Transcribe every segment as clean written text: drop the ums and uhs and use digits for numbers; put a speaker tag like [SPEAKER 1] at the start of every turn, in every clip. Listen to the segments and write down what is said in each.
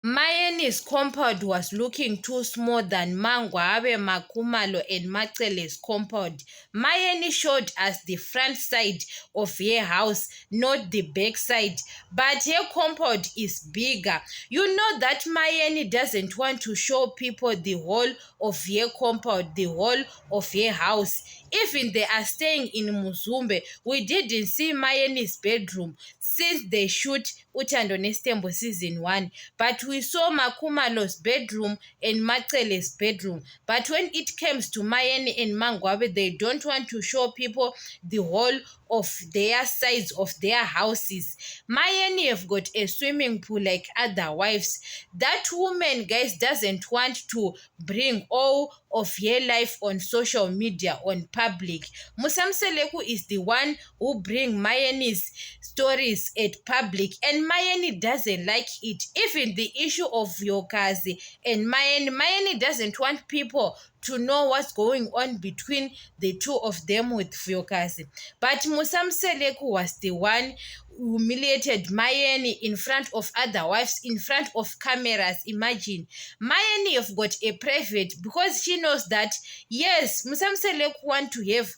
[SPEAKER 1] Mayene's compound was looking too small than Mangwabe, Makumalo, and Macele's compound. Mayeni showed us the front side of her house, not the back side, but her compound is bigger. You know that Mayeni doesn't want to show people the whole of her compound, the whole of her house. Even they are staying in Muzumbe, we didn't see Mayeni's bedroom since they shoot Utando Nestembo season 1. But we saw Makumalo's bedroom and Macele's bedroom. But when it comes to Mayeni and Mangwabe, they don't want to show people the whole of their sides of their houses. Mayeni have got a swimming pool like other wives. That woman, guys, doesn't want to bring all of her life on social media, on public. Musamseleku is the one who bring Mayeni's stories at public, and Mayeni doesn't like it. Even the issue of Yokazi and Mayeni doesn't want people to know what's going on between the two of them with Fyokazi. But Musamseleku was the one who humiliated Mayeni in front of other wives, in front of cameras. Imagine. Mayeni have got a private because she knows that, yes, Musamseleku want to have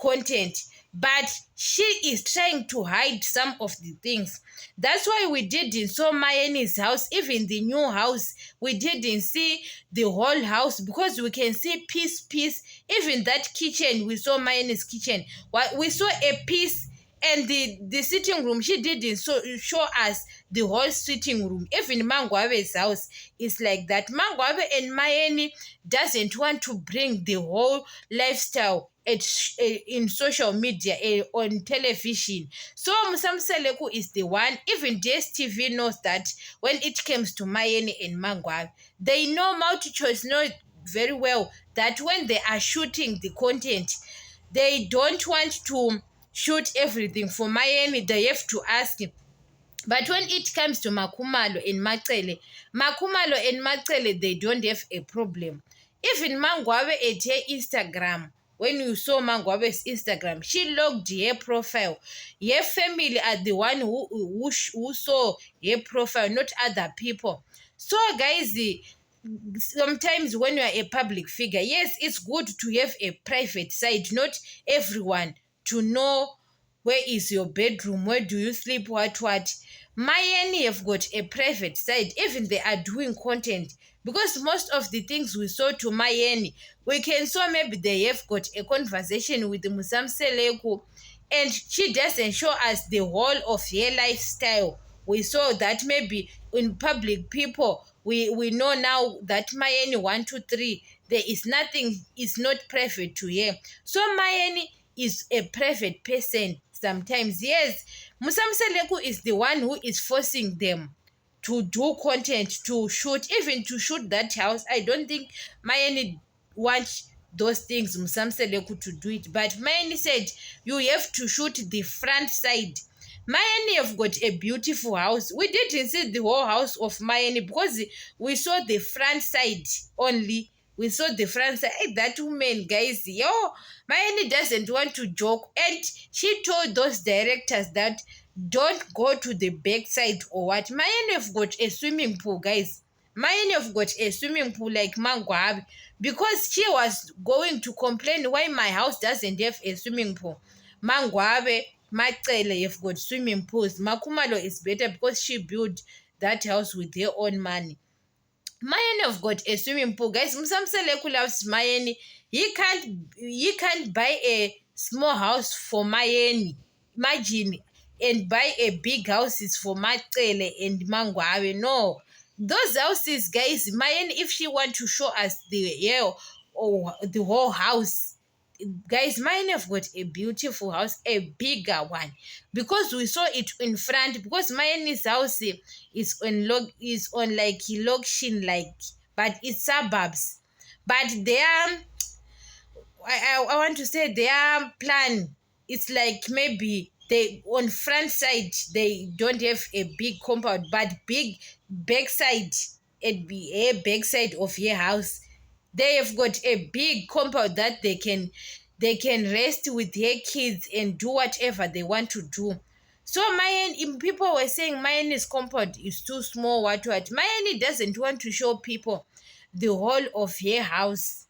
[SPEAKER 1] content, but she is trying to hide some of the things. That's why we didn't saw Mayeni's house, even the new house. We didn't see the whole house because we can see piece. Even that kitchen, we saw Mayeni's kitchen. We saw a piece, and the sitting room, she didn't show us the whole sitting room. Even Mangwabe's house is like that. Mangwabe and Mayeni doesn't want to bring the whole lifestyle in social media, on television. So Musamseleku is the one. Even DSTV knows that when it comes to Mayeni and Mangwabe, they know MultiChoice know very well that when they are shooting the content, they don't want to shoot everything for Mayeni. They have to ask him. But when it comes to Makumalo and Macele, they don't have a problem. Even Mangwabe at her Instagram, when you saw Mangwabe's Instagram, she logged her profile. Her family are the one who saw her profile, not other people. So, guys, sometimes when you are a public figure, yes, it's good to have a private side, not everyone to know where is your bedroom, where do you sleep, what. Mayeni have got a private side. Even they are doing content, because most of the things we saw to Mayeni, we can saw maybe they have got a conversation with Musamseleku, and she doesn't show us the whole of her lifestyle. We saw that maybe in public people, we know now that Mayeni 123, there is nothing, is not private to her. So Mayeni is a private person sometimes. Yes, Musamseleku is the one who is forcing them to do content, to shoot, even to shoot that house. I don't think Mayeni wants those things Musamseleku to do it, but Mayeni said you have to shoot the front side. Mayeni have got a beautiful house. We didn't see the whole house of Mayeni because we saw the front side only. We saw the front side. Hey, that woman, guys, Mayeni doesn't want to joke. And she told those directors that don't go to the back side or what. Mayeni have got a swimming pool, guys. Mayeni have got a swimming pool like Mangwabi, because she was going to complain why my house doesn't have a swimming pool. Mangwabe, Macele have got swimming pools. Makumalo is better because she built that house with her own money. Mayeni have got a swimming pool, guys. Musamseleku loves Mayeni. He can't buy a small house for Mayeni. Imagine, and buy a big houses for Macele and Mangwabe. No, those houses, guys. Mayeni, if she want to show us the whole house, guys, mine have got a beautiful house, a bigger one, because we saw it in front. Because Mine's house is on like Lokshin, like, but it's suburbs. But their I want to say their plan, it's like maybe they on front side they don't have a big compound, but big backside, a backside of your house, they have got a big compound that they can rest with their kids and do whatever they want to do. So people were saying Mayane's compound is too small, what. Mayane doesn't want to show people the whole of her house.